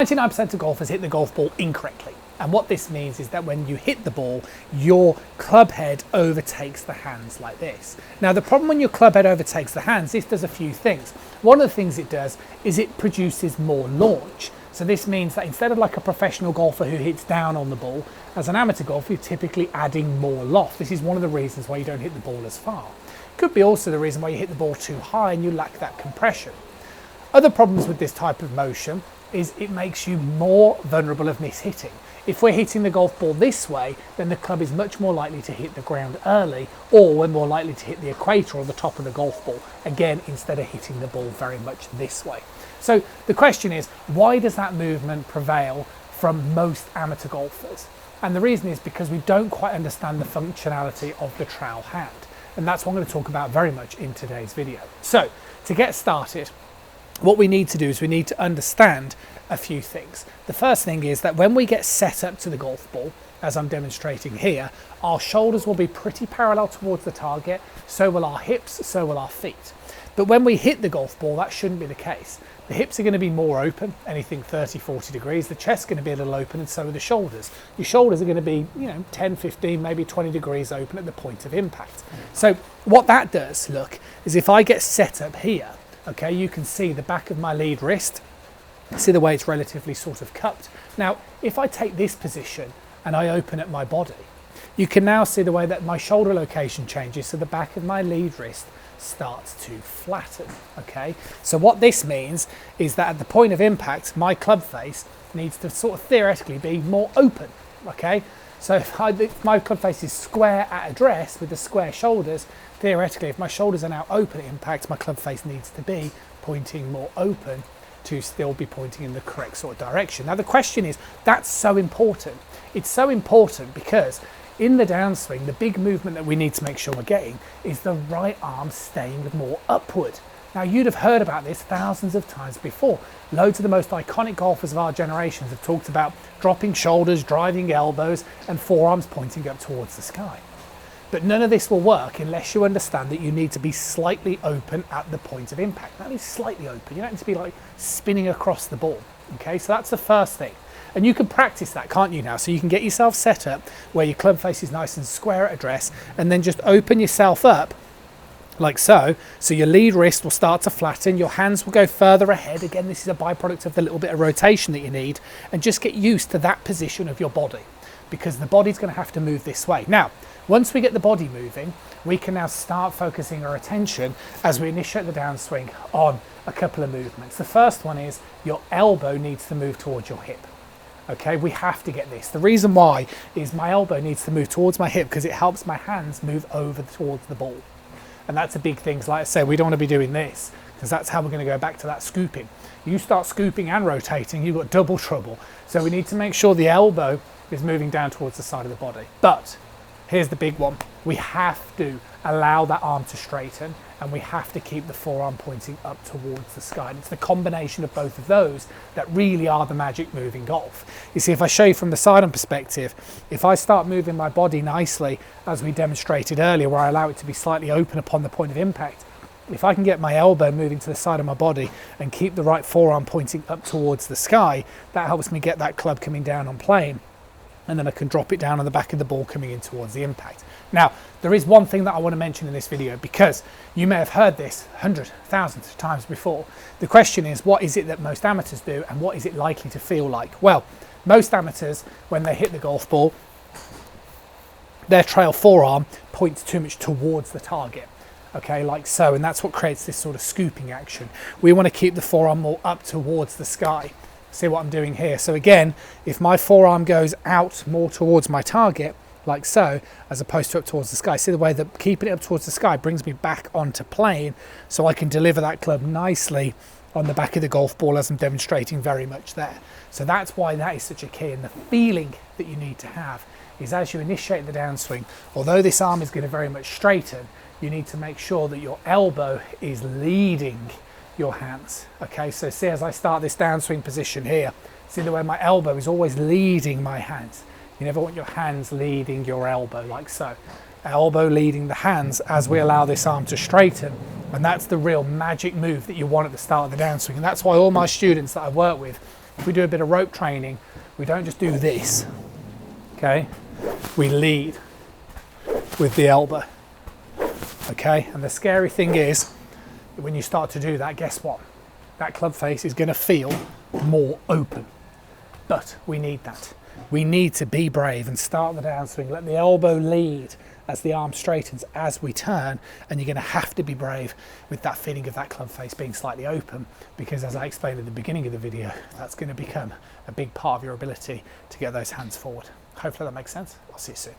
99% of golfers hit the golf ball incorrectly. And what this means is that when you hit the ball, your club head overtakes the hands like this. Now, the problem when your club head overtakes the hands, this does a few things. One of the things it does is it produces more launch. So this means that instead of like a professional golfer who hits down on the ball, as an amateur golfer, you're typically adding more loft. This is one of the reasons why you don't hit the ball as far. Could be also the reason why you hit the ball too high and you lack that compression. Other problems with this type of motion is it makes you more vulnerable of miss-hitting. If we're hitting the golf ball this way, then the club is much more likely to hit the ground early, or we're more likely to hit the equator or the top of the golf ball, again, instead of hitting the ball very much this way. So the question is, why does that movement prevail from most amateur golfers? And the reason is because we don't quite understand the functionality of the trowel hand. And that's what I'm going to talk about very much in today's video. So to get started, what we need to do is we need to understand a few things. The first thing is that when we get set up to the golf ball, as I'm demonstrating here, our shoulders will be pretty parallel towards the target, so will our hips, so will our feet. But when we hit the golf ball, that shouldn't be the case. The hips are going to be more open, anything 30, 40 degrees. The chest's going to be a little open, and so are the shoulders. Your shoulders are going to be, 10, 15, maybe 20 degrees open at the point of impact. So what that does, look, is if I get set up here, okay, you can see the back of my lead wrist. See the way it's relatively sort of cupped. Now, if I take this position and I open up my body, you can now see the way that my shoulder location changes, so the back of my lead wrist starts to flatten, okay? So what this means is that at the point of impact, my club face needs to sort of theoretically be more open, okay? So if my club face is square at address with the square shoulders, theoretically, if my shoulders are now open at impact, my club face needs to be pointing more open to still be pointing in the correct sort of direction. Now the question is, that's so important. It's so important because in the downswing, the big movement that we need to make sure we're getting is the right arm staying more upward. Now you'd have heard about this thousands of times before. Loads of the most iconic golfers of our generations have talked about dropping shoulders, driving elbows, and forearms pointing up towards the sky. But none of this will work unless you understand that you need to be slightly open at the point of impact. That is slightly open. You don't need to be like spinning across the ball. Okay, so that's the first thing. And you can practice that, can't you now? So you can get yourself set up where your club face is nice and square at address, and then just open yourself up like so. So your lead wrist will start to flatten, your hands will go further ahead. Again, this is a byproduct of the little bit of rotation that you need, and just get used to that position of your body, because the body's going to have to move this way. Now, once we get the body moving, we can now start focusing our attention as we initiate the downswing on a couple of movements. The first one is your elbow needs to move towards your hip. Okay, we have to get this. The reason why is my elbow needs to move towards my hip because it helps my hands move over towards the ball. And that's a big thing. So like I say, we don't want to be doing this because that's how we're going to go back to that scooping. You start scooping and rotating, you've got double trouble. So we need to make sure the elbow is moving down towards the side of the body. But here's the big one. We have to allow that arm to straighten, and we have to keep the forearm pointing up towards the sky. And it's the combination of both of those that really are the magic move in golf. You see, if I show you from the sidearm perspective, if I start moving my body nicely, as we demonstrated earlier, where I allow it to be slightly open upon the point of impact, if I can get my elbow moving to the side of my body and keep the right forearm pointing up towards the sky, that helps me get that club coming down on plane, and then I can drop it down on the back of the ball coming in towards the impact. Now, there is one thing that I want to mention in this video, because you may have heard this hundreds, thousands of times before. The question is, what is it that most amateurs do, and what is it likely to feel like? Well, most amateurs, when they hit the golf ball, their trail forearm points too much towards the target. Okay, like so, and that's what creates this sort of scooping action. We want to keep the forearm more up towards the sky. See what I'm doing here? So again, if my forearm goes out more towards my target, like so, as opposed to up towards the sky, see the way that keeping it up towards the sky brings me back onto plane, so I can deliver that club nicely on the back of the golf ball, as I'm demonstrating very much there. So that's why that is such a key. And the feeling that you need to have is, as you initiate the downswing, although this arm is going to very much straighten, you need to make sure that your elbow is leading your hands. Okay, so see, as I start this downswing position here, see the way my elbow is always leading my hands. You never want your hands leading your elbow, like so. Elbow leading the hands as we allow this arm to straighten. And that's the real magic move that you want at the start of the downswing. And that's why all my students that I work with, If we do a bit of rope training, we don't just do this, okay? We lead with the elbow, okay? And the scary thing is, when you start to do that, guess what? That club face is gonna feel more open, but we need that. We need to be brave and start the downswing, let the elbow lead as the arm straightens as we turn, and you're going to have to be brave with that feeling of that club face being slightly open, because as I explained at the beginning of the video, that's going to become a big part of your ability to get those hands forward. Hopefully that makes sense. I'll see you soon.